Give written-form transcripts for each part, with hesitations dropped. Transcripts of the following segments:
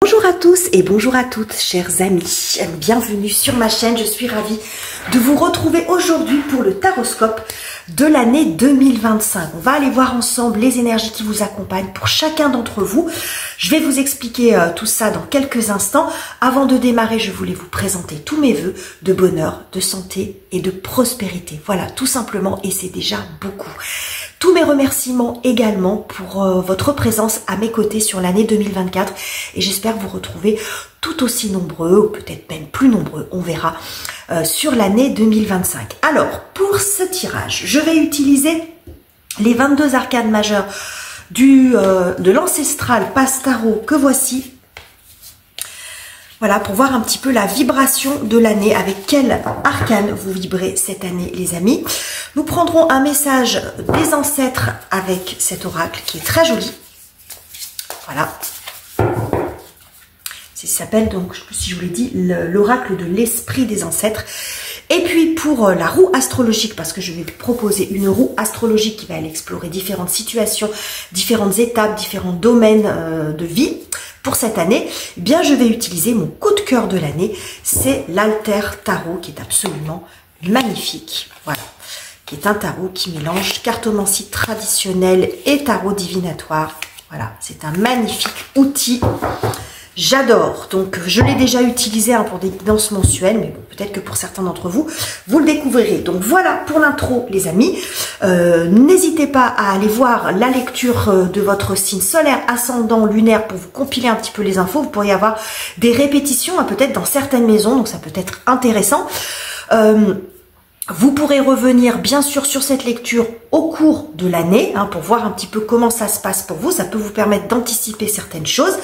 Bonjour à tous et bonjour à toutes, chers amis. Bienvenue sur ma chaîne. Je suis ravie de vous retrouver aujourd'hui pour le taroscope de l'année 2025. On va aller voir ensemble les énergies qui vous accompagnent pour chacun d'entre vous. Je vais vous expliquer tout ça dans quelques instants. Avant de démarrer, je voulais vous présenter tous mes vœux de bonheur, de santé et de prospérité. Voilà, tout simplement, et c'est déjà beaucoup. Tous mes remerciements également pour votre présence à mes côtés sur l'année 2024 et j'espère vous retrouver tout aussi nombreux, ou peut-être même plus nombreux, on verra, sur l'année 2025. Alors, pour ce tirage, je vais utiliser les 22 arcanes majeures de l'ancestral Passe Tarot que voici. Voilà, pour voir un petit peu la vibration de l'année, avec quel arcane vous vibrez cette année, les amis. Nous prendrons un message des ancêtres avec cet oracle qui est très joli. Voilà. Ça s'appelle donc, je ne sais plus si je vous l'ai dit, l'oracle de l'esprit des ancêtres. Et puis pour la roue astrologique, parce que je vais vous proposer une roue astrologique qui va aller explorer différentes situations, différentes étapes, différents domaines de vie. Pour cette année, eh bien, je vais utiliser mon coup de cœur de l'année, c'est l'Alter Tarot qui est absolument magnifique. Voilà, qui est un tarot qui mélange cartomancie traditionnelle et tarot divinatoire. Voilà, c'est un magnifique outil. J'adore, donc je l'ai déjà utilisé pour des guidances mensuelles, mais bon, peut-être que pour certains d'entre vous, vous le découvrirez. Donc voilà pour l'intro, les amis. N'hésitez pas à aller voir la lecture de votre signe solaire, ascendant, lunaire, pour vous compiler un petit peu les infos. Vous pourriez avoir des répétitions, peut-être dans certaines maisons, donc ça peut être intéressant. Vous pourrez revenir bien sûr sur cette lecture au cours de l'année, pour voir un petit peu comment ça se passe pour vous. Ça peut vous permettre d'anticiper certaines choses.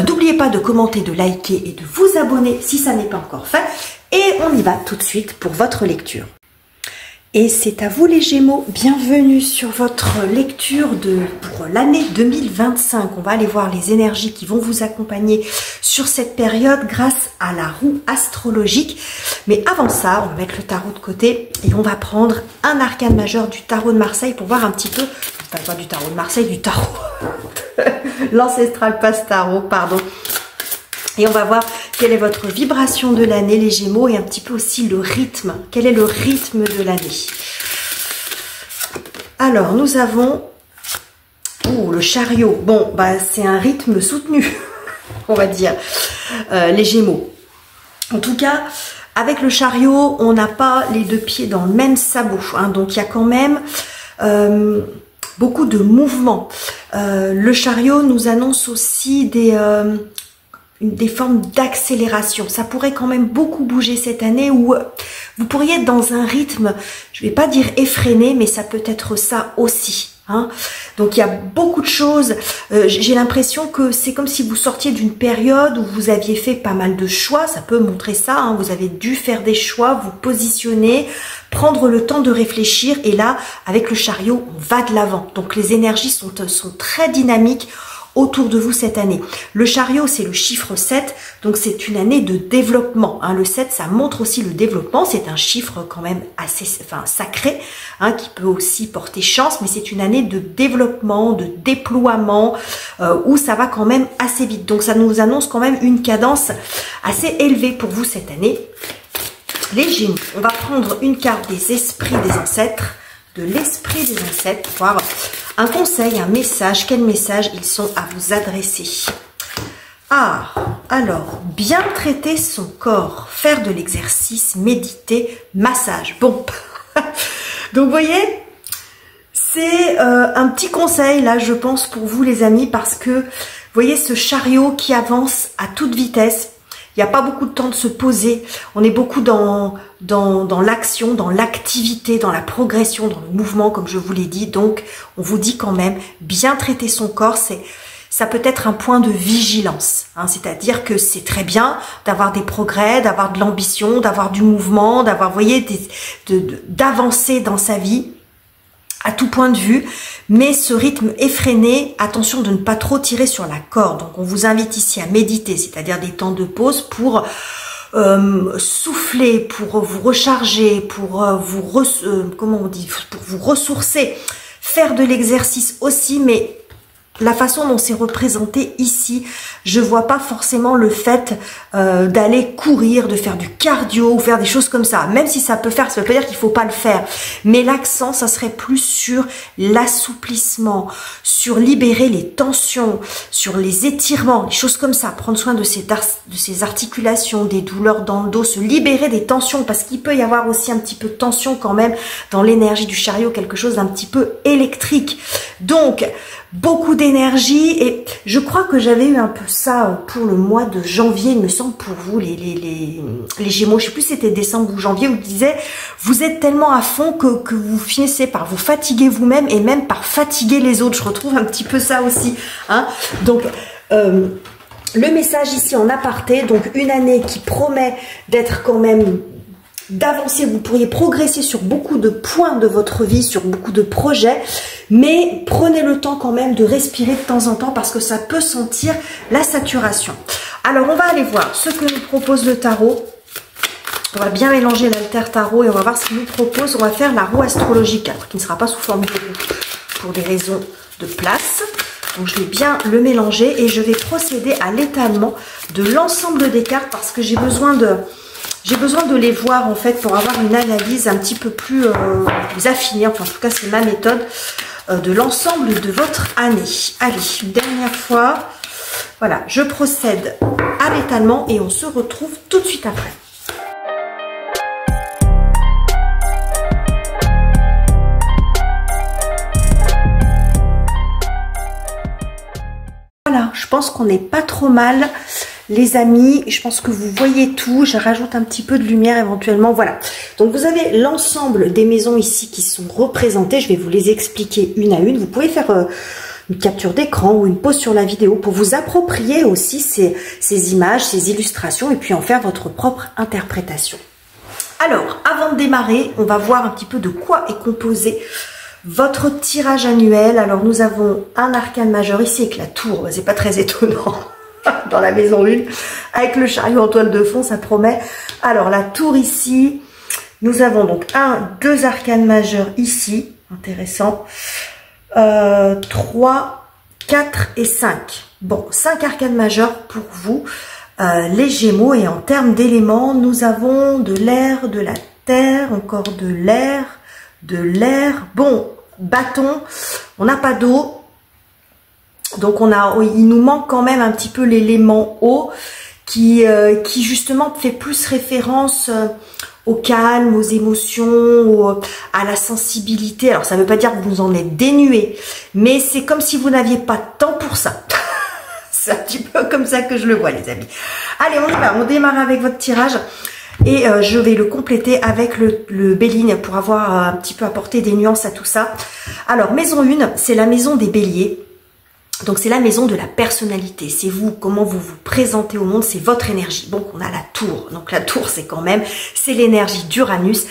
N'oubliez pas de commenter, de liker et de vous abonner si ça n'est pas encore fait. Et on y va tout de suite pour votre lecture. Et c'est à vous les Gémeaux, bienvenue sur votre lecture pour l'année 2025. On va aller voir les énergies qui vont vous accompagner sur cette période grâce à la roue astrologique. Mais avant ça, on va mettre le tarot de côté et on va prendre un arcane majeur du tarot de Marseille pour voir un petit peu, pas du tarot de Marseille, du tarot, l'ancestral Passe Tarot, pardon. Et on va voir quelle est votre vibration de l'année, les Gémeaux, et un petit peu aussi le rythme. Quel est le rythme de l'année? Alors, nous avons le chariot. Bon, c'est un rythme soutenu, on va dire, les Gémeaux. En tout cas, avec le chariot, on n'a pas les deux pieds dans le même sabot. Donc, il y a quand même beaucoup de mouvements. Le chariot nous annonce aussi des formes d'accélération. Ça pourrait quand même beaucoup bouger cette année, où vous pourriez être dans un rythme, je ne vais pas dire effréné, mais ça peut être ça aussi. Donc il y a beaucoup de choses. J'ai l'impression que c'est comme si vous sortiez d'une période où vous aviez fait pas mal de choix. Ça peut montrer ça. Vous avez dû faire des choix, vous positionner, prendre le temps de réfléchir. Et là, avec le chariot, on va de l'avant. Donc les énergies sont très dynamiques autour de vous cette année. Le chariot, c'est le chiffre 7, donc c'est une année de développement. Le 7, ça montre aussi le développement. C'est un chiffre quand même assez sacré, qui peut aussi porter chance, mais c'est une année de développement, de déploiement, où ça va quand même assez vite. Donc ça nous annonce quand même une cadence assez élevée pour vous cette année. Les Gémeaux, on va prendre une carte des esprits des ancêtres, de l'esprit des ancêtres, pour voir un conseil, un message. Quel message ils sont à vous adresser? Alors, bien traiter son corps, faire de l'exercice, méditer, massage. Bon, donc vous voyez, c'est un petit conseil là, je pense, pour vous les amis, parce que vous voyez ce chariot qui avance à toute vitesse. Il n'y a pas beaucoup de temps de se poser. On est beaucoup dans l'action, dans l'activité, dans la progression, dans le mouvement, comme je vous l'ai dit. Donc, on vous dit quand même, bien traiter son corps, ça peut être un point de vigilance. C'est-à-dire que c'est très bien d'avoir des progrès, d'avoir de l'ambition, d'avoir du mouvement, d'avoir, vous voyez, d'avancer dans sa vie à tout point de vue, mais ce rythme effréné, attention de ne pas trop tirer sur la corde. Donc on vous invite ici à méditer, c'est-à-dire des temps de pause pour souffler, pour vous recharger, pour comment on dit, pour vous ressourcer, faire de l'exercice aussi, mais la façon dont c'est représenté ici, je vois pas forcément le fait d'aller courir, de faire du cardio ou faire des choses comme ça. Même si ça peut faire, ça veut pas dire qu'il faut pas le faire. Mais l'accent, ça serait plus sur l'assouplissement, sur libérer les tensions, sur les étirements, des choses comme ça. Prendre soin de ces articulations, des douleurs dans le dos, se libérer des tensions parce qu'il peut y avoir aussi un petit peu de tension quand même dans l'énergie du chariot, quelque chose d'un petit peu électrique. Donc, beaucoup d'énergie et je crois que j'avais eu un peu ça pour le mois de janvier, il me semble, pour vous les Gémeaux. Je sais plus si c'était décembre ou janvier, où je disais vous êtes tellement à fond que vous finissez par vous fatiguer vous-même et même par fatiguer les autres. Je retrouve un petit peu ça aussi, hein. Donc le message ici en aparté, donc une année qui promet d'être quand même d'avancer, vous pourriez progresser sur beaucoup de points de votre vie, sur beaucoup de projets, mais prenez le temps quand même de respirer de temps en temps parce que ça peut sentir la saturation. Alors on va aller voir ce que nous propose le tarot. On va bien mélanger l'alter tarot et on va voir ce qu'il nous propose. On va faire la roue astrologique, alors qui ne sera pas sous forme de roue pour des raisons de place. Donc je vais bien le mélanger et je vais procéder à l'étalement de l'ensemble des cartes parce que j'ai besoin de les voir en fait pour avoir une analyse un petit peu plus affinée, enfin en tout cas c'est ma méthode, de l'ensemble de votre année. Allez, une dernière fois, voilà, je procède à l'étalement et on se retrouve tout de suite après. Voilà, je pense qu'on n'est pas trop mal. Les amis, je pense que vous voyez tout. Je rajoute un petit peu de lumière éventuellement. Voilà. Donc, vous avez l'ensemble des maisons ici qui sont représentées. Je vais vous les expliquer une à une. Vous pouvez faire une capture d'écran ou une pause sur la vidéo pour vous approprier aussi ces images, ces illustrations et puis en faire votre propre interprétation. Alors, avant de démarrer, on va voir un petit peu de quoi est composé votre tirage annuel. Alors, nous avons un arcane majeur ici avec la tour. C'est pas très étonnant. Dans la maison 1, avec le chariot en toile de fond, ça promet. Alors, la tour ici, nous avons donc 2 arcanes majeurs ici, intéressant, 3, 4 et 5. Bon, 5 arcanes majeurs pour vous, les Gémeaux, et en termes d'éléments, nous avons de l'air, de la terre, encore de l'air, bon, bâton, on n'a pas d'eau. Donc il nous manque quand même un petit peu l'élément eau qui justement fait plus référence au calme, aux émotions, à la sensibilité. Alors ça ne veut pas dire que vous en êtes dénué, mais c'est comme si vous n'aviez pas de temps pour ça. C'est un petit peu comme ça que je le vois, les amis. Allez, on y va, on démarre avec votre tirage. Et je vais le compléter avec le Béline pour avoir un petit peu apporté des nuances à tout ça. Alors, maison 1, c'est la maison des béliers. Donc c'est la maison de la personnalité, c'est vous, comment vous vous présentez au monde, c'est votre énergie. Donc on a la tour, donc la tour c'est l'énergie d'Uranus.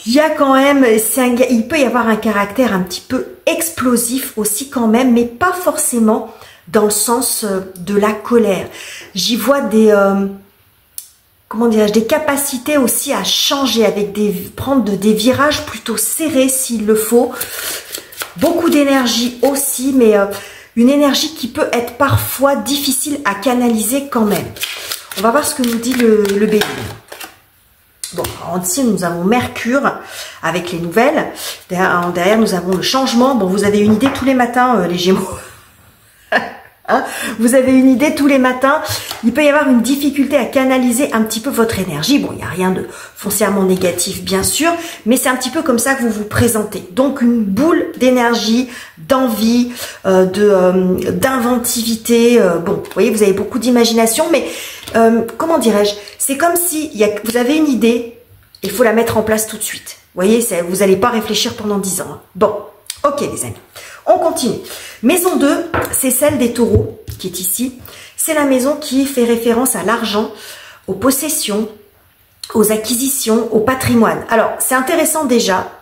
Il y a quand même, il peut y avoir un caractère un petit peu explosif aussi quand même, mais pas forcément dans le sens de la colère. J'y vois des, comment dirais-je, des capacités aussi à changer, avec prendre des virages plutôt serrés s'il le faut. Beaucoup d'énergie aussi, mais une énergie qui peut être parfois difficile à canaliser quand même. On va voir ce que nous dit le Béline. Bon, en dessous, nous avons Mercure avec les nouvelles. Derrière, nous avons le changement. Bon, vous avez une idée tous les matins, les Gémeaux. Hein, vous avez une idée tous les matins. Il peut y avoir une difficulté à canaliser un petit peu votre énergie. Bon, il n'y a rien de foncièrement négatif, bien sûr, mais c'est un petit peu comme ça que vous vous présentez. Donc, une boule d'énergie, d'envie, d'inventivité. Bon, vous voyez, vous avez beaucoup d'imagination, mais comment dirais-je? C'est comme si vous avez une idée, il faut la mettre en place tout de suite. Vous voyez, vous n'allez pas réfléchir pendant 10 ans. Hein. Bon, ok les amis. On continue. Maison 2, c'est celle des taureaux qui est ici. C'est la maison qui fait référence à l'argent, aux possessions, aux acquisitions, au patrimoine. Alors, c'est intéressant déjà,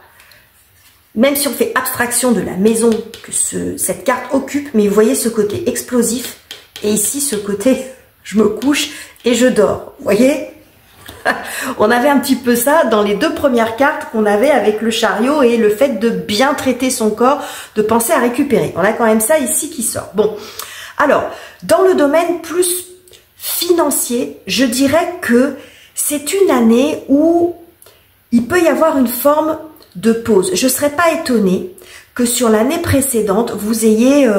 même si on fait abstraction de la maison que cette carte occupe, mais vous voyez ce côté explosif et ici ce côté je me couche et je dors. Vous voyez? On avait un petit peu ça dans les 2 premières cartes qu'on avait avec le chariot et le fait de bien traiter son corps, de penser à récupérer. On a quand même ça ici qui sort. Bon, alors, dans le domaine plus financier, je dirais que c'est une année où il peut y avoir une forme de pause. Je ne serais pas étonnée que sur l'année précédente, vous ayez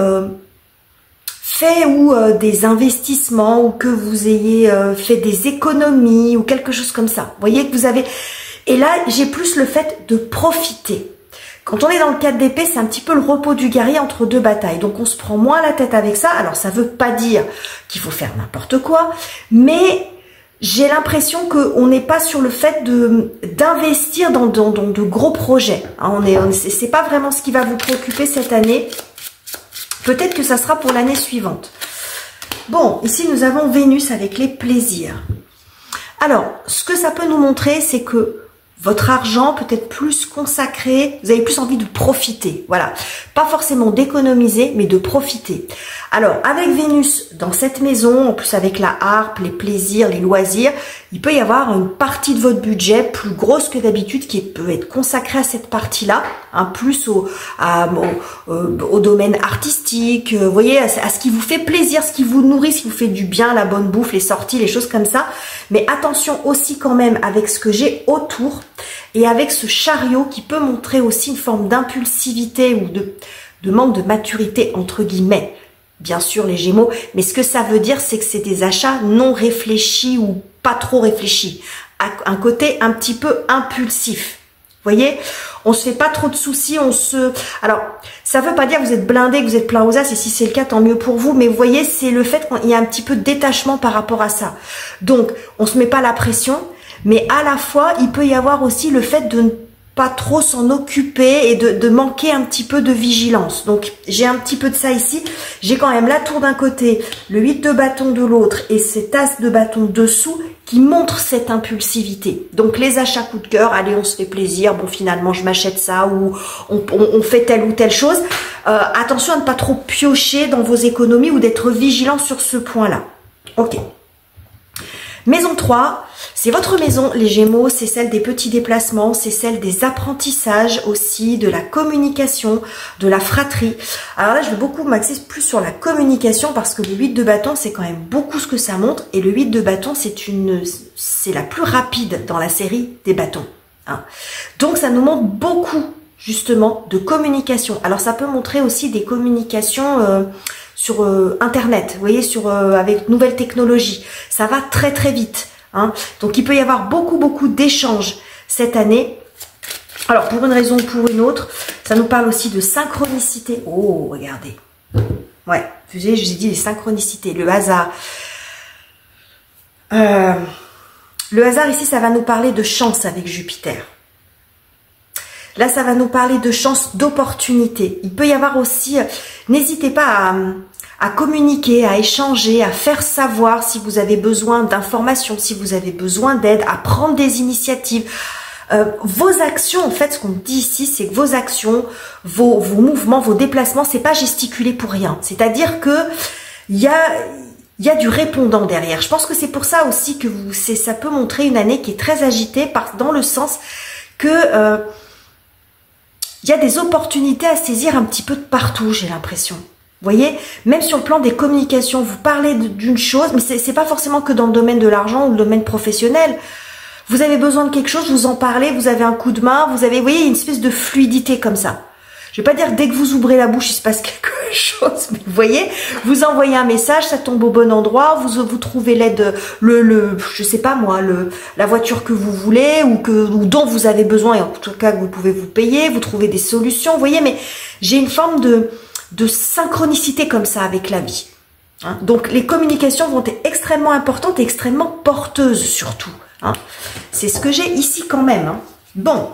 fait des investissements ou que vous ayez fait des économies ou quelque chose comme ça. Vous voyez que vous avez... Et là, j'ai plus le fait de profiter. Quand on est dans le 4 d'épée, c'est un petit peu le repos du guerrier entre 2 batailles. Donc, on se prend moins la tête avec ça. Alors, ça ne veut pas dire qu'il faut faire n'importe quoi, mais j'ai l'impression qu'on n'est pas sur le fait d'investir dans de gros projets. Hein, c'est pas vraiment ce qui va vous préoccuper cette année. Peut-être que ça sera pour l'année suivante. Bon, ici, nous avons Vénus avec les plaisirs. Alors, ce que ça peut nous montrer, c'est que votre argent peut être plus consacré, vous avez plus envie de profiter, voilà. Pas forcément d'économiser, mais de profiter. Alors, avec Vénus dans cette maison, en plus avec la harpe, les plaisirs, les loisirs, il peut y avoir une partie de votre budget plus grosse que d'habitude qui peut être consacrée à cette partie-là, hein, plus au domaine artistique, vous voyez, à ce qui vous fait plaisir, ce qui vous nourrit, ce qui vous fait du bien, la bonne bouffe, les sorties, les choses comme ça. Mais attention aussi quand même avec ce que j'ai autour et avec ce chariot qui peut montrer aussi une forme d'impulsivité ou de manque de maturité entre guillemets. Bien sûr les Gémeaux, mais ce que ça veut dire c'est que c'est des achats non réfléchis ou pas trop réfléchis. Un côté un petit peu impulsif. Vous voyez, on se fait pas trop de soucis, Alors, ça veut pas dire que vous êtes blindé, que vous êtes plein aux as, et si c'est le cas, tant mieux pour vous, mais vous voyez, c'est le fait qu'il y a un petit peu de détachement par rapport à ça. Donc, on se met pas la pression, mais à la fois, il peut y avoir aussi le fait de ne pas trop s'en occuper et de manquer un petit peu de vigilance. Donc, j'ai un petit peu de ça ici. J'ai quand même la tour d'un côté, le 8 de bâton de l'autre et cet as de bâton dessous qui montre cette impulsivité. Donc, les achats coup de cœur, allez, on se fait plaisir, bon, finalement, je m'achète ça ou on fait telle ou telle chose. Attention à ne pas trop piocher dans vos économies ou d'être vigilant sur ce point-là. Ok. Maison 3, c'est votre maison, les Gémeaux, c'est celle des petits déplacements, c'est celle des apprentissages aussi, de la communication, de la fratrie. Alors là, je vais beaucoup m'axer plus sur la communication parce que le 8 de bâton, c'est quand même beaucoup ce que ça montre. Et le 8 de bâton, c'est la plus rapide dans la série des bâtons. Hein. Donc, ça nous montre beaucoup, justement, de communication. Alors, ça peut montrer aussi des communications... sur Internet, vous voyez, avec nouvelles technologies. Ça va très très vite. Hein. Donc, il peut y avoir beaucoup d'échanges cette année. Alors, pour une raison ou pour une autre, ça nous parle aussi de synchronicité. Oh, regardez. Ouais, vous savez, je vous ai dit les synchronicités, le hasard. Le hasard, ici, ça va nous parler de chance avec Jupiter. Là, ça va nous parler de chance, d'opportunité. Il peut y avoir aussi, n'hésitez pas à communiquer, à échanger, à faire savoir si vous avez besoin d'informations, si vous avez besoin d'aide, à prendre des initiatives. Vos actions, en fait, ce qu'on dit ici, c'est que vos actions, vos mouvements, vos déplacements, c'est pas gesticuler pour rien. C'est-à-dire que il y a du répondant derrière. Je pense que c'est pour ça aussi que ça peut montrer une année qui est très agitée, dans le sens que il y a des opportunités à saisir un petit peu de partout, j'ai l'impression. Vous voyez, même sur le plan des communications, vous parlez d'une chose, mais c'est pas forcément que dans le domaine de l'argent ou le domaine professionnel. Vous avez besoin de quelque chose, vous en parlez, vous avez un coup de main, vous voyez, une espèce de fluidité comme ça. Je vais pas dire que dès que vous ouvrez la bouche, il se passe quelque chose, mais vous voyez, vous envoyez un message, ça tombe au bon endroit, vous trouvez l'aide, je sais pas moi, la voiture que vous voulez ou dont vous avez besoin et en tout cas que vous pouvez vous payer, vous trouvez des solutions, vous voyez, mais j'ai une forme de synchronicité comme ça avec la vie. Hein. Donc les communications vont être extrêmement importantes et extrêmement porteuses surtout. Hein. C'est ce que j'ai ici quand même. Hein. Bon,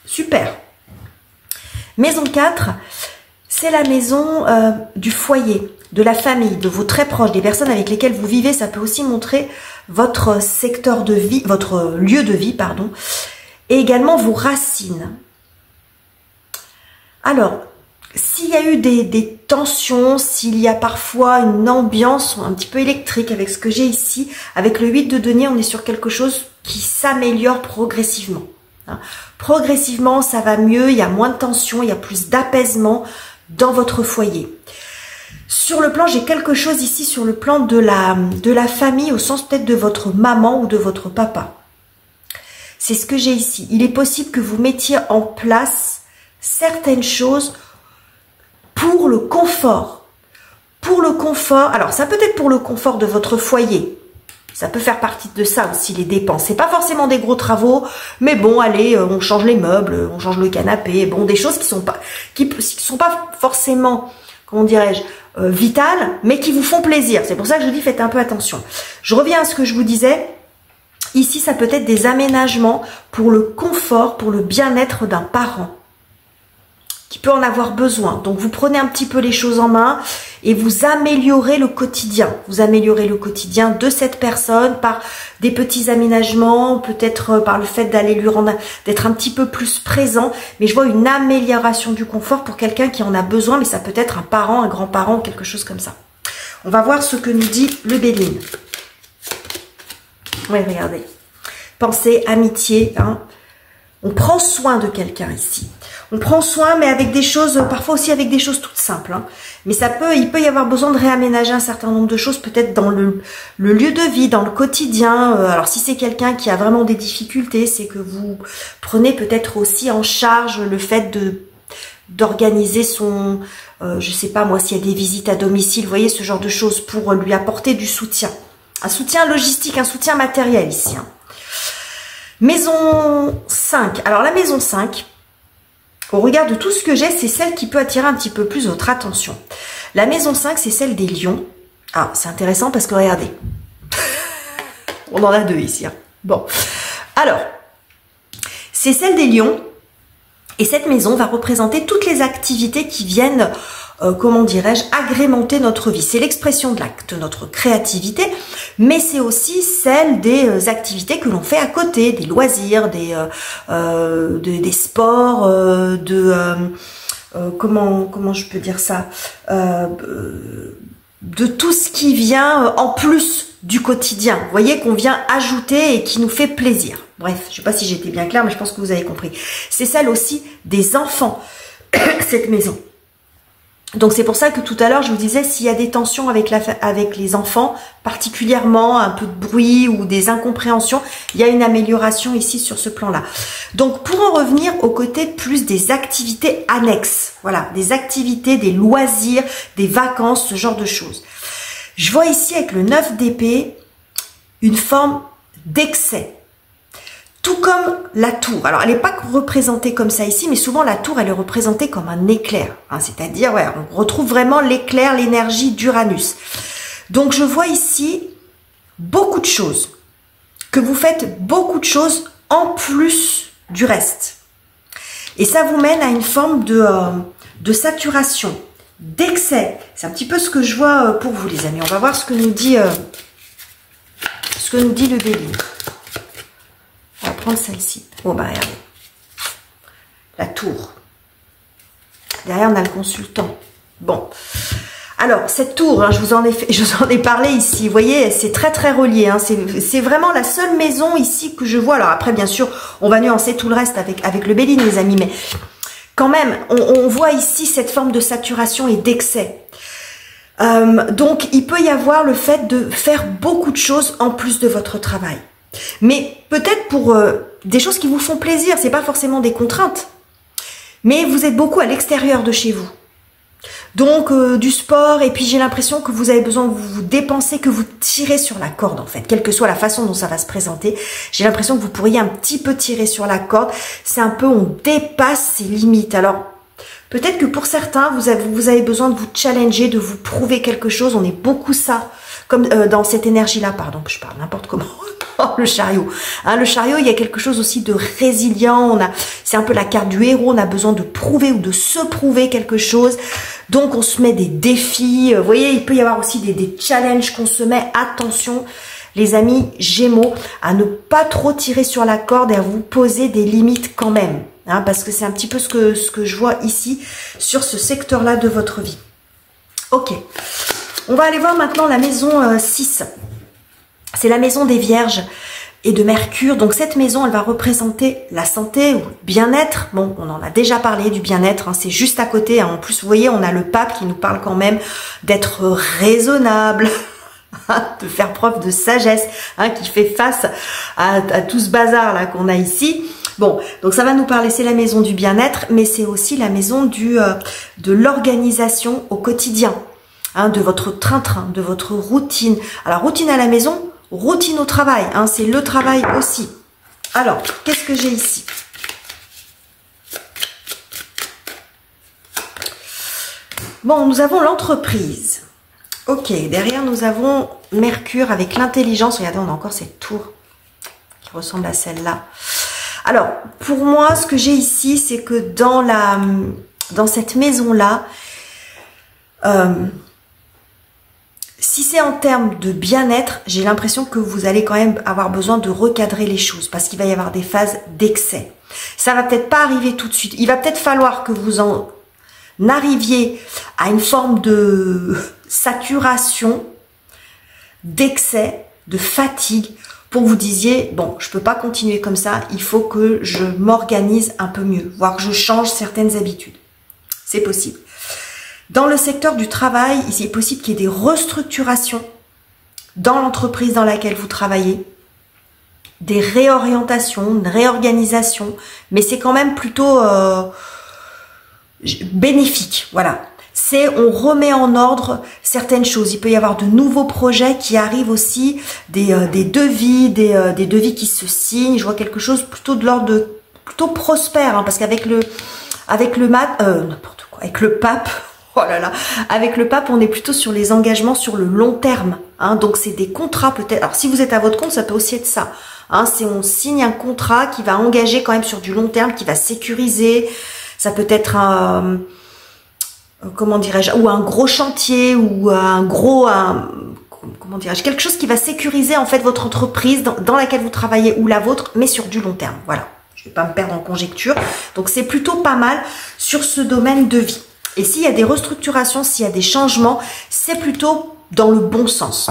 super. Maison 4, c'est la maison du foyer, de la famille, de vos très proches, des personnes avec lesquelles vous vivez. Ça peut aussi montrer votre secteur de vie, votre lieu de vie, pardon, et également vos racines. Alors, s'il y a eu des tensions, s'il y a parfois une ambiance un petit peu électrique avec ce que j'ai ici. Avec le 8 de denier, on est sur quelque chose qui s'améliore progressivement. Hein. Progressivement, ça va mieux, il y a moins de tension, il y a plus d'apaisement dans votre foyer. Sur le plan, j'ai quelque chose ici sur le plan de la famille, au sens peut-être de votre maman ou de votre papa. C'est ce que j'ai ici. Il est possible que vous mettiez en place certaines choses pour le confort. Pour le confort, alors ça peut être pour le confort de votre foyer. Ça peut faire partie de ça aussi, les dépenses. C'est pas forcément des gros travaux, mais bon, allez, on change les meubles, on change le canapé, bon, des choses qui sont pas forcément, comment dirais-je, vitales, mais qui vous font plaisir. C'est pour ça que je dis faites un peu attention. Je reviens à ce que je vous disais. Ici, ça peut être des aménagements pour le confort, pour le bien-être d'un parent qui peut en avoir besoin. Donc, vous prenez un petit peu les choses en main et vous améliorez le quotidien. Vous améliorez le quotidien de cette personne par des petits aménagements, peut-être par le fait d'aller lui rendre, d'être un petit peu plus présent. Mais je vois une amélioration du confort pour quelqu'un qui en a besoin, mais ça peut être un parent, un grand-parent, quelque chose comme ça. On va voir ce que nous dit le Béline. Oui, regardez. Pensée, amitié, hein. On prend soin de quelqu'un ici. On prend soin, mais avec des choses, parfois aussi avec des choses toutes simples. Hein. Mais il peut y avoir besoin de réaménager un certain nombre de choses, peut-être dans le lieu de vie, dans le quotidien. Alors si c'est quelqu'un qui a vraiment des difficultés, c'est que vous prenez peut-être aussi en charge le fait d'organiser son, je sais pas moi, s'il y a des visites à domicile, vous voyez, ce genre de choses pour lui apporter du soutien. Un soutien logistique, un soutien matériel ici. Hein. Maison 5. Alors la maison 5, au regard de tout ce que j'ai, c'est celle qui peut attirer un petit peu plus votre attention. La maison 5, c'est celle des lions. Ah, c'est intéressant parce que regardez. On en a deux ici. Hein. Bon. Alors, c'est celle des lions. Et cette maison va représenter toutes les activités qui viennent, comment dirais-je, agrémenter notre vie. C'est l'expression de notre créativité, mais c'est aussi celle des activités que l'on fait à côté, des loisirs, des sports, comment je peux dire ça, de tout ce qui vient en plus du quotidien. Vous voyez qu'on vient ajouter et qui nous fait plaisir. Bref, je ne sais pas si j'ai été bien claire, mais je pense que vous avez compris. C'est celle aussi des enfants, cette maison. Donc c'est pour ça que tout à l'heure je vous disais, s'il y a des tensions avec les enfants, particulièrement un peu de bruit ou des incompréhensions, il y a une amélioration ici sur ce plan-là. Donc pour en revenir au côté plus des activités annexes, voilà, des activités, des loisirs, des vacances, ce genre de choses. Je vois ici avec le 9 d'épée une forme d'excès. Tout comme la tour. Alors, elle n'est pas représentée comme ça ici, mais souvent la tour, elle est représentée comme un éclair. Hein, c'est-à-dire, ouais, on retrouve vraiment l'éclair, l'énergie d'Uranus. Donc, je vois ici beaucoup de choses. Que vous faites beaucoup de choses en plus du reste. Et ça vous mène à une forme de saturation, d'excès. C'est un petit peu ce que je vois pour vous, les amis. On va voir ce que nous dit le Béline. On va prendre celle-ci. Bon, bah, regardez. La tour. Derrière, on a le consultant. Bon. Alors, cette tour, hein, je vous en ai parlé ici. Vous voyez, c'est très, très relié. Hein. C'est vraiment la seule maison ici que je vois. Alors après, bien sûr, on va nuancer tout le reste avec le Béline, les amis. Mais quand même, on voit ici cette forme de saturation et d'excès. Donc, il peut y avoir le fait de faire beaucoup de choses en plus de votre travail. Mais peut-être pour des choses qui vous font plaisir, c'est pas forcément des contraintes. Mais vous êtes beaucoup à l'extérieur de chez vous. Donc du sport, et puis j'ai l'impression que vous avez besoin de vous dépenser, que vous tirez sur la corde en fait, quelle que soit la façon dont ça va se présenter. J'ai l'impression que vous pourriez un petit peu tirer sur la corde. C'est un peu, on dépasse ses limites. Alors peut-être que pour certains, vous avez besoin de vous challenger, de vous prouver quelque chose. On est beaucoup ça, comme dans cette énergie-là, pardon, que je parle n'importe comment. Oh, le chariot. Hein, le chariot, il y a quelque chose aussi de résilient. C'est un peu la carte du héros. On a besoin de prouver ou de se prouver quelque chose. Donc, on se met des défis. Vous voyez, il peut y avoir aussi des challenges qu'on se met. Attention, les amis Gémeaux, à ne pas trop tirer sur la corde et à vous poser des limites quand même. Hein, parce que c'est un petit peu ce que je vois ici sur ce secteur-là de votre vie. Ok. On va aller voir maintenant la maison 6. C'est la maison des Vierges et de Mercure. Donc cette maison, elle va représenter la santé ou le bien-être. Bon, on en a déjà parlé du bien-être, hein, c'est juste à côté. Hein. En plus, vous voyez, on a le pape qui nous parle quand même d'être raisonnable, de faire preuve de sagesse, hein, qui fait face à tout ce bazar là qu'on a ici. Bon, donc ça va nous parler, c'est la maison du bien-être, mais c'est aussi la maison de l'organisation au quotidien, hein, de votre train-train, de votre routine. Alors, routine à la maison, routine au travail, hein, c'est le travail aussi. Alors, qu'est-ce que j'ai ici? Bon, nous avons l'entreprise. Ok, derrière nous avons Mercure avec l'intelligence. Regardez, on a encore cette tour qui ressemble à celle-là. Alors, pour moi, ce que j'ai ici, c'est que dans cette maison-là, si c'est en termes de bien-être, j'ai l'impression que vous allez quand même avoir besoin de recadrer les choses parce qu'il va y avoir des phases d'excès. Ça va peut-être pas arriver tout de suite. Il va peut-être falloir que vous en arriviez à une forme de saturation, d'excès, de fatigue, pour que vous disiez, bon, je peux pas continuer comme ça, il faut que je m'organise un peu mieux, voire que je change certaines habitudes. C'est possible. Dans le secteur du travail, il est possible qu'il y ait des restructurations dans l'entreprise dans laquelle vous travaillez, des réorientations, une réorganisation, mais c'est quand même plutôt bénéfique, voilà. C'est on remet en ordre certaines choses. Il peut y avoir de nouveaux projets qui arrivent aussi, des devis, des devis qui se signent. Je vois quelque chose plutôt de l'ordre de plutôt prospère, hein, parce qu'avec le n'importe quoi, avec le pape, oh là là, avec le pape, on est plutôt sur les engagements sur le long terme. Hein, donc c'est des contrats peut-être. Alors si vous êtes à votre compte, ça peut aussi être ça. Hein, c'est on signe un contrat qui va engager quand même sur du long terme, qui va sécuriser. Ça peut être un comment dirais-je, ou un gros chantier, ou comment dirais-je, quelque chose qui va sécuriser en fait votre entreprise dans laquelle vous travaillez ou la vôtre, mais sur du long terme. Voilà, je vais pas me perdre en conjecture. Donc c'est plutôt pas mal sur ce domaine de vie. Et s'il y a des restructurations, s'il y a des changements, c'est plutôt dans le bon sens.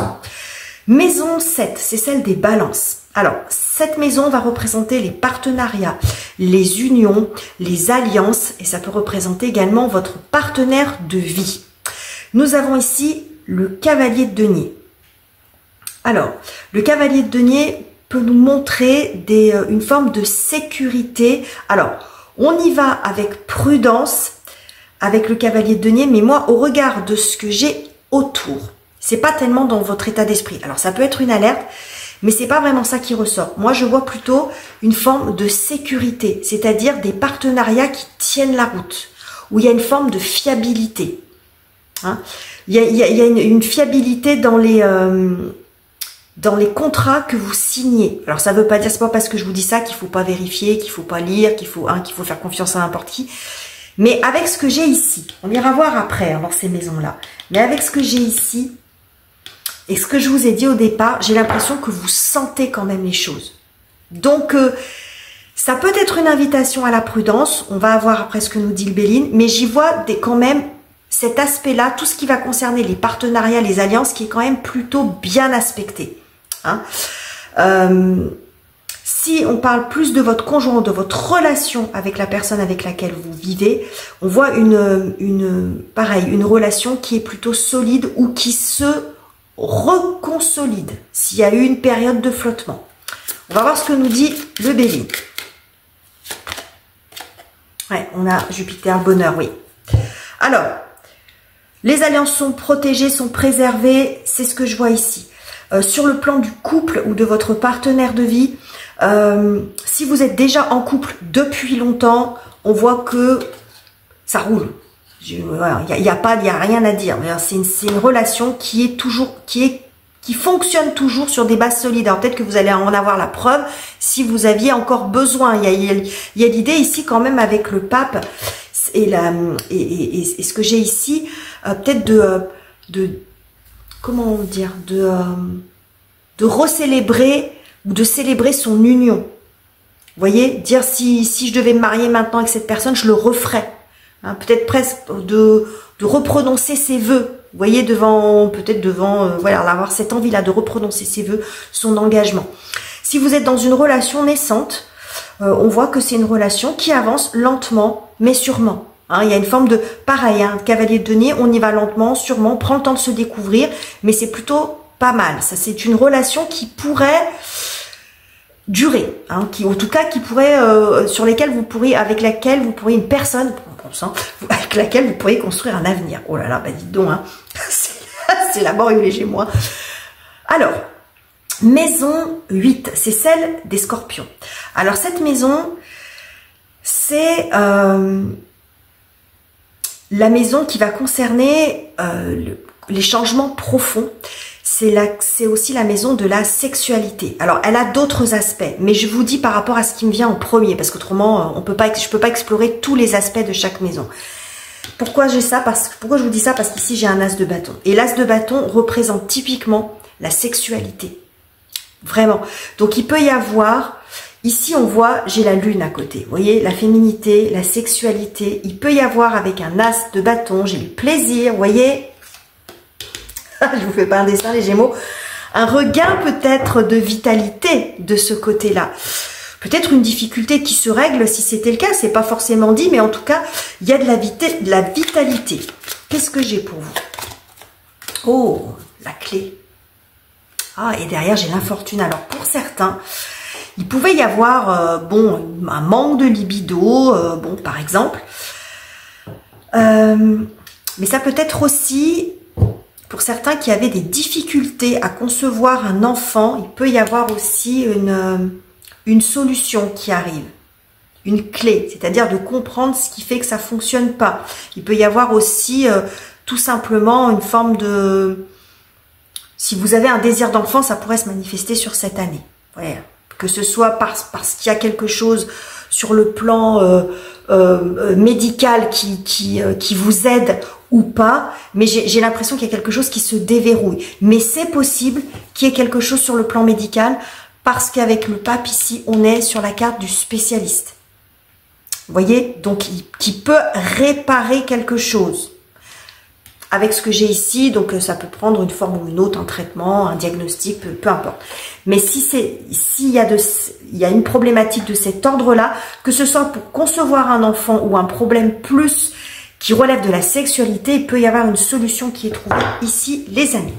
Maison 7, c'est celle des balances. Alors, cette maison va représenter les partenariats, les unions, les alliances, et ça peut représenter également votre partenaire de vie. Nous avons ici le cavalier de denier. Alors, le cavalier de denier peut nous montrer une forme de sécurité. Alors, on y va avec prudence, avec le cavalier de denier, mais moi, au regard de ce que j'ai autour, c'est pas tellement dans votre état d'esprit. Alors, ça peut être une alerte, mais c'est pas vraiment ça qui ressort. Moi, je vois plutôt une forme de sécurité, c'est-à-dire des partenariats qui tiennent la route, où il y a une forme de fiabilité. Hein, il y a une fiabilité dans les contrats que vous signez. Alors, ça veut pas dire, c'est pas parce que je vous dis ça qu'il faut pas vérifier, qu'il faut pas lire, qu'il faut faire confiance à n'importe qui. Mais avec ce que j'ai ici, on ira voir après, hein, dans ces maisons-là. Mais avec ce que j'ai ici, et ce que je vous ai dit au départ, j'ai l'impression que vous sentez quand même les choses. Donc, ça peut être une invitation à la prudence. On va voir après ce que nous dit le Béline. Mais j'y vois quand même cet aspect-là, tout ce qui va concerner les partenariats, les alliances, qui est quand même plutôt bien aspecté. Hein, si on parle plus de votre conjoint, de votre relation avec la personne avec laquelle vous vivez, on voit une relation qui est plutôt solide ou qui se reconsolide s'il y a eu une période de flottement. On va voir ce que nous dit le Bélier. Ouais, on a Jupiter, bonheur, oui. Alors, les alliances sont protégées, sont préservées, c'est ce que je vois ici. Sur le plan du couple ou de votre partenaire de vie, si vous êtes déjà en couple depuis longtemps, on voit que ça roule. Il n'y a rien à dire. C'est une relation qui fonctionne toujours sur des bases solides. Alors peut-être que vous allez en avoir la preuve si vous aviez encore besoin. Il y a l'idée ici quand même avec le pape et ce que j'ai ici, peut-être de recélébrer ou de célébrer son union. Vous voyez, dire si je devais me marier maintenant avec cette personne, je le referais. Hein, peut-être presque de reprononcer ses vœux. Vous voyez, devant, peut-être devant, voilà, avoir cette envie-là de reprononcer ses vœux, son engagement. Si vous êtes dans une relation naissante, on voit que c'est une relation qui avance lentement, mais sûrement. Hein, il y a une forme de, pareil, hein, cavalier de denier, on y va lentement, sûrement, on prend le temps de se découvrir, mais c'est plutôt pas mal. Ça, c'est une relation qui pourrait durer, hein, qui, en tout cas, qui pourrait, sur lesquelles vous pourriez, avec laquelle vous pourriez, une personne, avec laquelle vous pourriez construire un avenir. Oh là là, bah dites donc, hein, c'est laborieux les Gémeaux. Alors, maison 8, c'est celle des Scorpions. Alors, cette maison, c'est la maison qui va concerner les changements profonds. C'est aussi la maison de la sexualité. Alors, elle a d'autres aspects, mais je vous dis par rapport à ce qui me vient en premier, parce qu'autrement, je peux pas explorer tous les aspects de chaque maison. Pourquoi j'ai ça? Pourquoi je vous dis ça? Parce qu'ici, j'ai un as de bâton. Et l'as de bâton représente typiquement la sexualité. Vraiment. Donc, il peut y avoir... Ici, on voit, j'ai la lune à côté. Vous voyez, la féminité, la sexualité. Il peut y avoir avec un as de bâton, j'ai le plaisir, vous voyez. Je vous fais pas un dessin, les Gémeaux. Un regain peut-être de vitalité de ce côté-là. Peut-être une difficulté qui se règle si c'était le cas. C'est pas forcément dit, mais en tout cas, il y a de la vitalité. Qu'est-ce que j'ai pour vous? Oh, la clé. Ah, et derrière, j'ai l'infortune. Alors, pour certains... Il pouvait y avoir, bon, un manque de libido, bon, par exemple. Mais ça peut être aussi, pour certains qui avaient des difficultés à concevoir un enfant, il peut y avoir aussi une solution qui arrive. Une clé, c'est-à-dire de comprendre ce qui fait que ça ne fonctionne pas. Il peut y avoir aussi, tout simplement, une forme de... Si vous avez un désir d'enfant, ça pourrait se manifester sur cette année. Voilà. Que ce soit parce qu'il y a quelque chose sur le plan médical qui vous aide ou pas, mais j'ai l'impression qu'il y a quelque chose qui se déverrouille. Mais c'est possible qu'il y ait quelque chose sur le plan médical parce qu'avec le pape ici, on est sur la carte du spécialiste. Vous voyez? Donc, qui peut réparer quelque chose. Avec ce que j'ai ici, donc ça peut prendre une forme ou une autre, un traitement, un diagnostic, peu importe. Mais s'il y a une problématique de cet ordre-là, que ce soit pour concevoir un enfant ou un problème plus qui relève de la sexualité, il peut y avoir une solution qui est trouvée ici, les amis.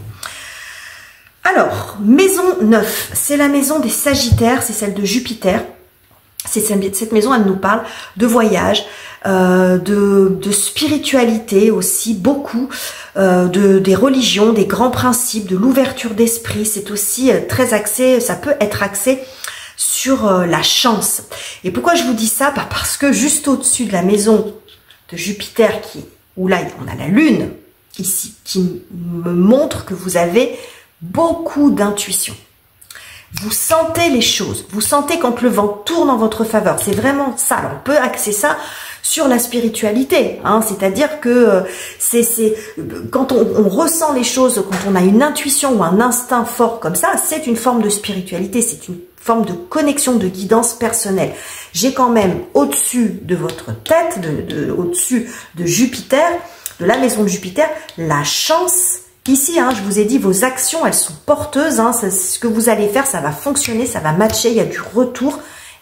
Alors, maison 9, c'est la maison des Sagittaires, c'est celle de Jupiter. Cette maison, elle nous parle de voyage, de spiritualité aussi, beaucoup, des religions, des grands principes, de l'ouverture d'esprit. C'est aussi très axé, ça peut être axé sur la chance. Et pourquoi je vous dis ça? Parce que juste au-dessus de la maison de Jupiter, où là on a la lune ici, qui me montre que vous avez beaucoup d'intuition. Vous sentez les choses, vous sentez quand le vent tourne en votre faveur. C'est vraiment ça. Alors, on peut axer ça sur la spiritualité, hein, c'est-à-dire que quand on ressent les choses, quand on a une intuition ou un instinct fort comme ça, c'est une forme de spiritualité, c'est une forme de connexion, de guidance personnelle. J'ai quand même au-dessus de votre tête, au-dessus de Jupiter, de la maison de Jupiter, la chance. Ici, hein, je vous ai dit, vos actions, elles sont porteuses. Hein, ce que vous allez faire, ça va fonctionner, ça va matcher, il y a du retour.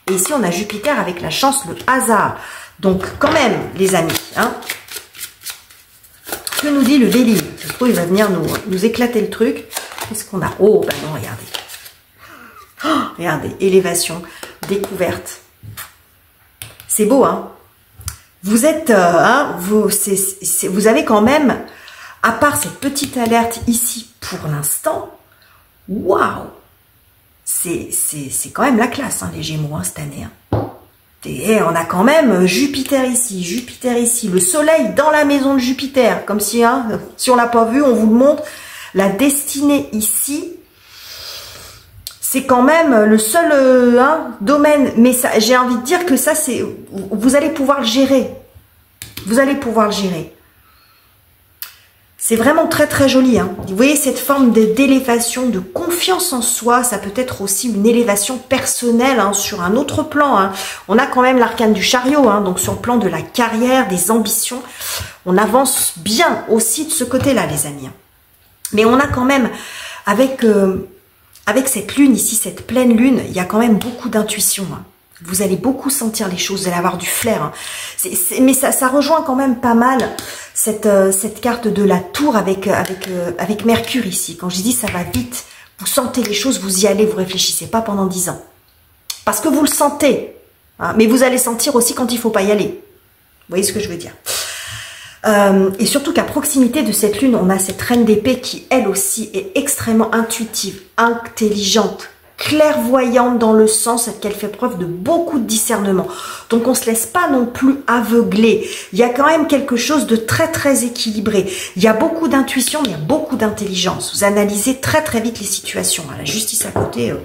Et ici, on a Jupiter avec la chance, le hasard. Donc, quand même, les amis, hein, que nous dit le Bélier? Je trouve qu'il va venir nous éclater le truc. Qu'est-ce qu'on a? Oh, ben non, regardez. Oh, regardez, élévation, découverte. C'est beau, hein. Vous êtes, vous avez quand même... À part cette petite alerte ici pour l'instant, waouh, c'est quand même la classe, hein, les Gémeaux, hein, cette année. Hein. Et on a quand même Jupiter ici, le soleil dans la maison de Jupiter, comme si, hein, si on l'a pas vu, on vous le montre. La destinée ici, c'est quand même le seul domaine, mais j'ai envie de dire que ça, vous allez pouvoir le gérer. Vous allez pouvoir le gérer. C'est vraiment très très joli. Hein. Vous voyez cette forme d'élévation, de confiance en soi. Ça peut être aussi une élévation personnelle hein, sur un autre plan. Hein. On a quand même l'arcane du chariot. Hein, donc sur le plan de la carrière, des ambitions. On avance bien aussi de ce côté-là les amis. Mais on a quand même, avec cette lune ici, cette pleine lune, il y a quand même beaucoup d'intuition. Hein. Vous allez beaucoup sentir les choses, vous allez avoir du flair. Hein. Mais ça rejoint quand même pas mal cette carte de la tour avec Mercure ici. Quand je dis ça va vite, vous sentez les choses, vous y allez, vous réfléchissez pas pendant 10 ans. Parce que vous le sentez. Hein, mais vous allez sentir aussi quand il faut pas y aller. Vous voyez ce que je veux dire? Et surtout qu'à proximité de cette lune, on a cette reine d'épée qui, elle aussi, est extrêmement intuitive, intelligente, clairvoyante dans le sens qu'elle fait preuve de beaucoup de discernement. Donc on ne se laisse pas non plus aveugler. Il y a quand même quelque chose de très très équilibré. Il y a beaucoup d'intuition, il y a beaucoup d'intelligence. Vous analysez très très vite les situations. La justice à côté,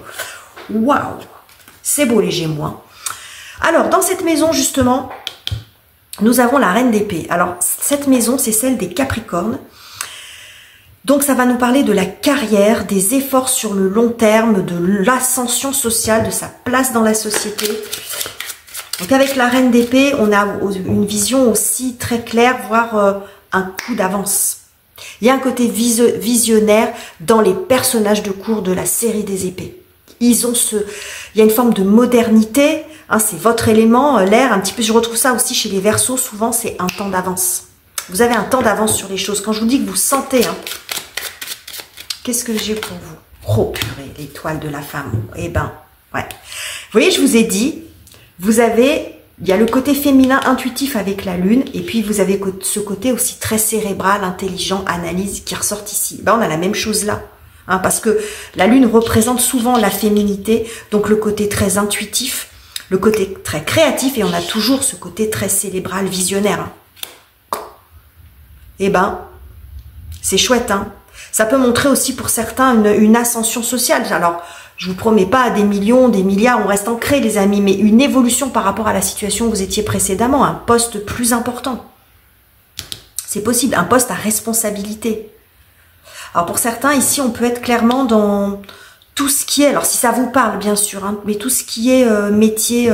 waouh, c'est beau les Gémeaux. Hein. Alors dans cette maison justement, nous avons la reine d'épée. Alors cette maison, c'est celle des Capricornes. Donc ça va nous parler de la carrière, des efforts sur le long terme, de l'ascension sociale, de sa place dans la société. Donc avec la reine d'épée, on a une vision aussi très claire, voire un coup d'avance. Il y a un côté visionnaire dans les personnages de cour de la série des épées. Il y a une forme de modernité, hein, c'est votre élément, l'air, un petit peu, je retrouve ça aussi chez les Verseaux, souvent c'est un temps d'avance. Vous avez un temps d'avance sur les choses. Quand je vous dis que vous sentez, hein, qu'est-ce que j'ai pour vous? Oh purée, l'étoile de la femme. Eh ben, ouais. Vous voyez, je vous ai dit, il y a le côté féminin intuitif avec la lune, et puis vous avez ce côté aussi très cérébral, intelligent, analyse qui ressort ici. Ben, on a la même chose là. Hein, parce que la lune représente souvent la féminité, donc le côté très intuitif, le côté très créatif, et on a toujours ce côté très cérébral, visionnaire. Hein. Eh ben, c'est chouette, hein. Ça peut montrer aussi pour certains une ascension sociale. Alors, je vous promets pas des millions, des milliards, on reste ancré les amis, mais une évolution par rapport à la situation où vous étiez précédemment, un poste plus important. C'est possible, un poste à responsabilité. Alors pour certains, ici, on peut être clairement dans tout ce qui est, alors si ça vous parle bien sûr, hein, mais tout ce qui est métier...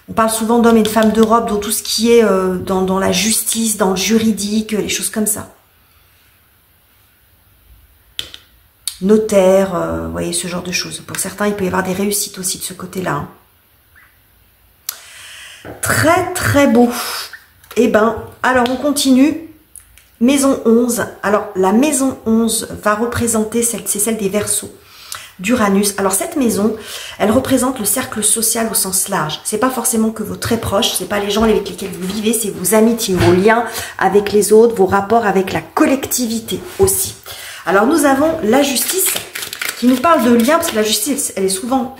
on parle souvent d'hommes et de femmes d'Europe, donc tout ce qui est dans la justice, dans le juridique, les choses comme ça. Notaire, vous voyez, ce genre de choses. Pour certains, il peut y avoir des réussites aussi de ce côté-là. Hein. Très, très beau. Eh ben, alors on continue. Maison 11. Alors, la maison 11 va représenter, c'est celle des Verseaux. D'Uranus. Alors cette maison, elle représente le cercle social au sens large. C'est pas forcément que vos très proches, c'est pas les gens avec lesquels vous vivez, c'est vos amitiés, vos liens avec les autres, vos rapports avec la collectivité aussi. Alors nous avons la justice qui nous parle de lien, parce que la justice, est souvent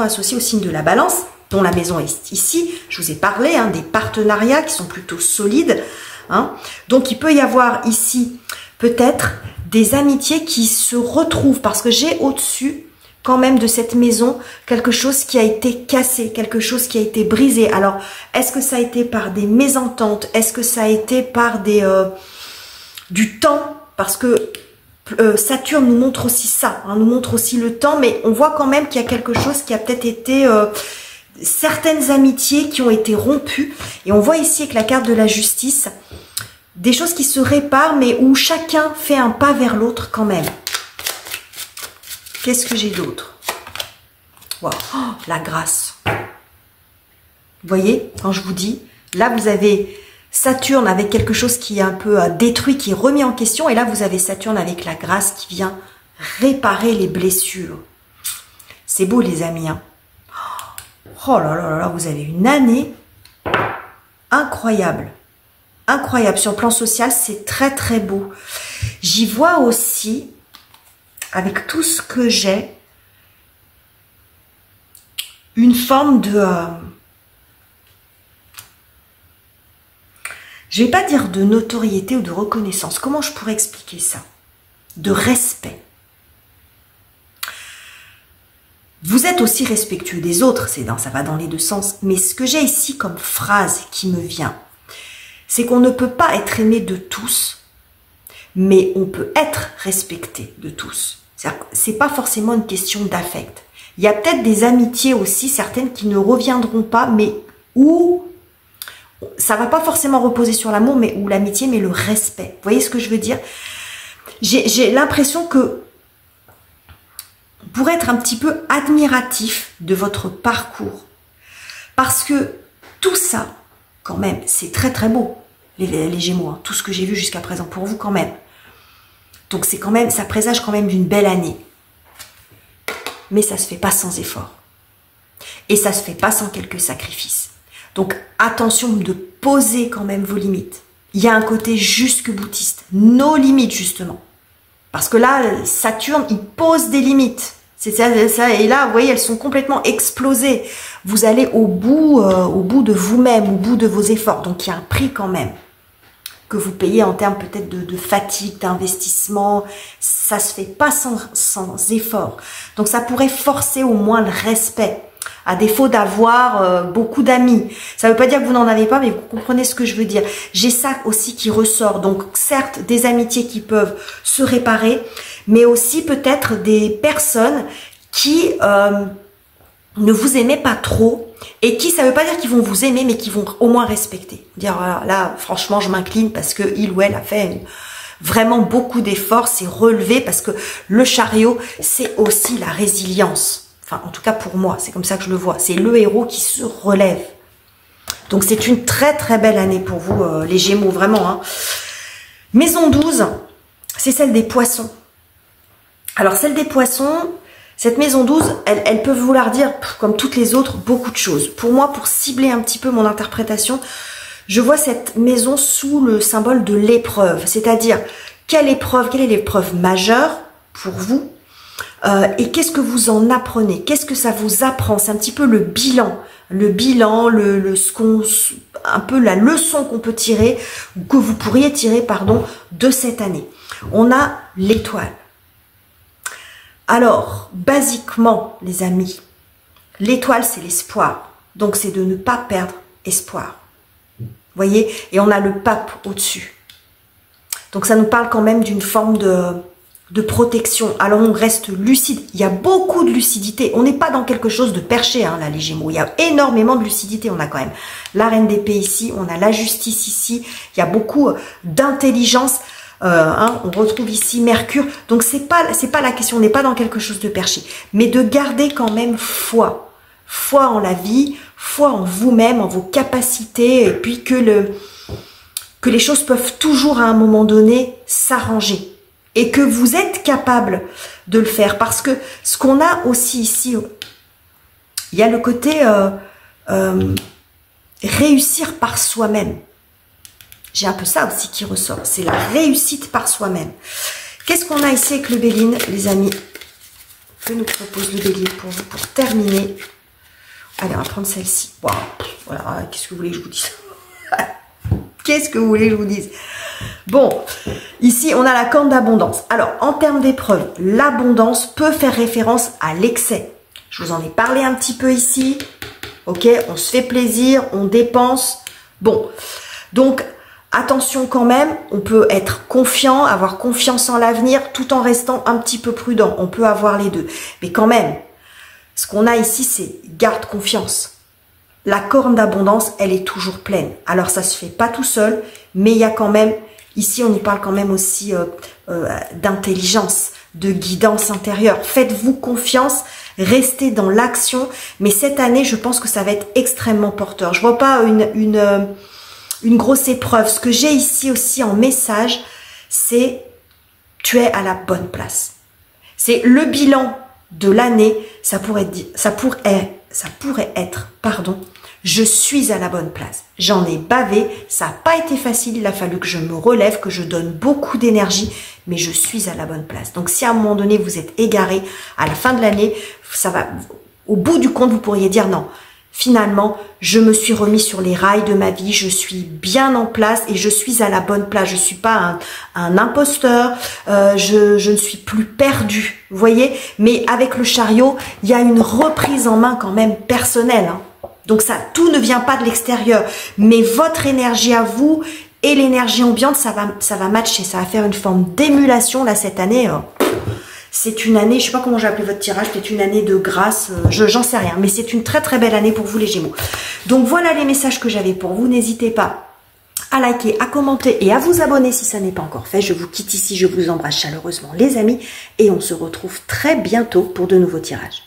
associée au signe de la Balance, dont la maison est ici. Je vous ai parlé hein, des partenariats qui sont plutôt solides. Hein. Donc il peut y avoir ici peut-être des amitiés qui se retrouvent, parce que j'ai au-dessus quand même de cette maison quelque chose qui a été cassé, quelque chose qui a été brisé. Alors, est-ce que ça a été par des mésententes? Est-ce que ça a été par du temps? Parce que Saturne nous montre aussi ça, hein, nous montre aussi le temps, mais on voit quand même qu'il y a quelque chose qui a peut-être été... certaines amitiés qui ont été rompues. Et on voit ici avec la carte de la justice, des choses qui se réparent, mais où chacun fait un pas vers l'autre quand même. Qu'est-ce que j'ai d'autre? Wow. Oh, la grâce. Vous voyez, quand je vous dis, là vous avez Saturne avec quelque chose qui est un peu détruit, qui est remis en question, et là vous avez Saturne avec la grâce qui vient réparer les blessures. C'est beau les amis, hein. Oh là là là, vous avez une année incroyable. Incroyable. Sur le plan social, c'est très très beau. J'y vois aussi, avec tout ce que j'ai, une forme de... je ne vais pas dire de notoriété ou de reconnaissance. Comment je pourrais expliquer ça? De respect. Vous êtes aussi respectueux des autres, ça va dans les deux sens. Mais ce que j'ai ici comme phrase qui me vient, c'est qu'on ne peut pas être aimé de tous, mais on peut être respecté de tous. C'est pas forcément une question d'affect. Il y a peut-être des amitiés aussi, certaines qui ne reviendront pas, mais où ça va pas forcément reposer sur l'amour, mais ou l'amitié, mais le respect. Vous voyez ce que je veux dire? J'ai l'impression que pour être un petit peu admiratif de votre parcours, parce que tout ça, quand même, c'est très très beau, les Gémeaux, hein, tout ce que j'ai vu jusqu'à présent pour vous quand même. Donc c'est quand même, ça présage quand même d'une belle année. Mais ça se fait pas sans effort. Et ça se fait pas sans quelques sacrifices. Donc attention de poser quand même vos limites. Il y a un côté jusque-boutiste, nos limites justement. Parce que là, Saturne, il pose des limites. C'est ça, et là, vous voyez, elles sont complètement explosées. Vous allez au bout de vous-même, au bout de vos efforts. Donc il y a un prix quand même que vous payez en termes peut-être de fatigue, d'investissement. Ça se fait pas sans effort. Donc ça pourrait forcer au moins le respect, à défaut d'avoir beaucoup d'amis. Ça ne veut pas dire que vous n'en avez pas, mais vous comprenez ce que je veux dire. J'ai ça aussi qui ressort. Donc certes, des amitiés qui peuvent se réparer, mais aussi peut-être des personnes qui ne vous aimez pas trop et qui, ça ne veut pas dire qu'ils vont vous aimer, mais qui vont au moins respecter. Dire là, franchement, je m'incline parce que il ou elle a fait vraiment beaucoup d'efforts, c'est relevé, parce que le chariot, c'est aussi la résilience. Enfin, en tout cas pour moi, c'est comme ça que je le vois. C'est le héros qui se relève. Donc c'est une très très belle année pour vous, les Gémeaux, vraiment. Hein. Maison 12, c'est celle des poissons. Alors celle des poissons, cette maison 12, elle peut vouloir dire, comme toutes les autres, beaucoup de choses. Pour moi, pour cibler un petit peu mon interprétation, je vois cette maison sous le symbole de l'épreuve. C'est-à-dire, quelle est l'épreuve majeure pour vous et qu'est-ce que vous en apprenez? Qu'est-ce que ça vous apprend? C'est un petit peu le bilan, un peu la leçon qu'on peut tirer, ou que vous pourriez tirer, pardon, de cette année. On a l'étoile. Alors, basiquement, les amis, l'étoile, c'est l'espoir. Donc, c'est de ne pas perdre espoir. Vous voyez? Et on a le pape au-dessus. Donc, ça nous parle quand même d'une forme de protection. Alors, on reste lucide. Il y a beaucoup de lucidité. On n'est pas dans quelque chose de perché, hein, là, les Gémeaux. Il y a énormément de lucidité. On a quand même la reine d'épée ici. On a la justice ici. Il y a beaucoup d'intelligence. On retrouve ici Mercure. Donc, c'est pas la question. On n'est pas dans quelque chose de perché. Mais de garder quand même foi. Foi en la vie. Foi en vous-même, en vos capacités. Et puis que les choses peuvent toujours, à un moment donné, s'arranger. Et que vous êtes capable de le faire. Parce que ce qu'on a aussi ici, il y a le côté réussir par soi-même. J'ai un peu ça aussi qui ressort. C'est la réussite par soi-même. Qu'est-ce qu'on a ici avec le Béline, les amis? Que nous propose le Béline pour vous, pour terminer? Allez, on va prendre celle-ci. Wow. Voilà, qu'est-ce que vous voulez que je vous dise? Qu'est-ce que vous voulez que je vous dise? Bon, ici, on a la corne d'abondance. Alors, en termes d'épreuve, l'abondance peut faire référence à l'excès. Je vous en ai parlé un petit peu ici. Ok, on se fait plaisir, on dépense. Bon, donc, attention quand même, on peut être confiant, avoir confiance en l'avenir, tout en restant un petit peu prudent. On peut avoir les deux. Mais quand même, ce qu'on a ici, c'est garde confiance. La corne d'abondance, elle est toujours pleine. Alors, ça se fait pas tout seul, mais il y a quand même, ici, on y parle quand même aussi d'intelligence, de guidance intérieure. Faites-vous confiance, restez dans l'action. Mais cette année, je pense que ça va être extrêmement porteur. Je vois pas une grosse épreuve. Ce que j'ai ici aussi en message, c'est tu es à la bonne place. C'est le bilan de l'année. Ça pourrait être, je suis à la bonne place. J'en ai bavé, ça n'a pas été facile, il a fallu que je me relève, que je donne beaucoup d'énergie, mais je suis à la bonne place. Donc si à un moment donné vous êtes égaré, à la fin de l'année, ça va, au bout du compte, vous pourriez dire non. Finalement, je me suis remis sur les rails de ma vie, je suis bien en place et je suis à la bonne place. Je ne suis pas un imposteur, je ne suis plus perdue, vous voyez. Mais avec le chariot, il y a une reprise en main quand même personnelle. Hein. Donc ça, tout ne vient pas de l'extérieur. Mais votre énergie à vous et l'énergie ambiante, ça va matcher, ça va faire une forme d'émulation là cette année. C'est une année, je sais pas comment j'ai appelé votre tirage, peut-être une année de grâce, j'en sais rien, mais c'est une très très belle année pour vous les Gémeaux. Donc voilà les messages que j'avais pour vous, n'hésitez pas à liker, à commenter et à vous abonner si ça n'est pas encore fait. Je vous quitte ici, je vous embrasse chaleureusement les amis et on se retrouve très bientôt pour de nouveaux tirages.